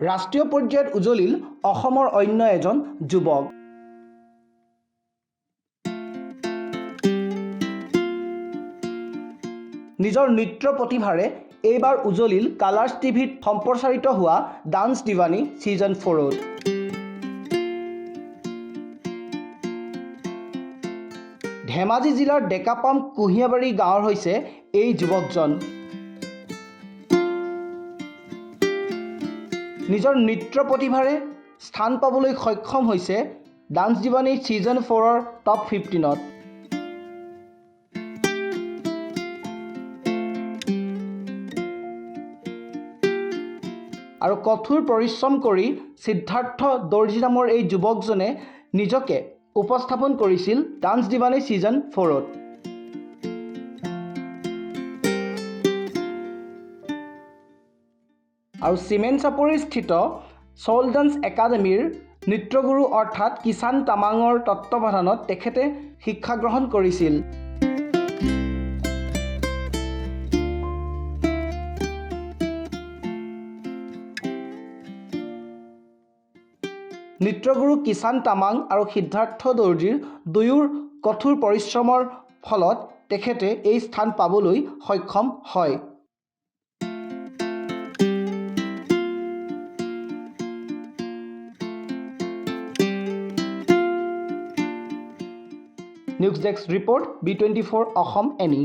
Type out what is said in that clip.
ৰাষ্ট্ৰীয় পৰ্যায়ত উজলিল অসমৰ অন্য এজন যুৱক। নিজৰ নৃত্য প্ৰতিভাৰে এইবাৰ উজলিল কালাৰ্ছ টিভিত সম্প্ৰচাৰিত হোৱা ডান্স দিৱানী ছিজন 4ত। ধেমাজি জিলাৰ ডেকাপাম কুঁহিয়াবাৰী গাঁৱৰ হৈছে এই যুৱকজন। নিজৰ নৃত্য প্ৰতিভাৰে স্থান পাবলৈ সক্ষম হৈছে ডান্স দিৱানী ছিজন 4ৰ টপ 15ত। আৰু কঠোৰ পৰিশ্ৰম কৰি সিদ্ধাৰ্থ দৰ্জী নামৰ এই যুৱকজনে নিজকে উপস্থাপন কৰিছিল ডান্স দিৱানী ছিজন 4ত। আৰু চিমেণ্ট চাপৰি স্থিত চউল ডান্স একাডেমীৰ নৃত্যগুৰু অৰ্থাৎ কিষাণ তামাঙৰ তত্ত্বাৱধানত তেখেতে শিক্ষা গ্ৰহণ কৰিছিল। নৃত্যগুৰু কিষাণ তামাং আৰু সিদ্ধাৰ্থ দৰ্জীৰ দুয়োৰ কঠোৰ পৰিশ্ৰমৰ ফলত তেখেতে এই স্থান পাবলৈ সক্ষম হয়। News desk report B24 Assam any.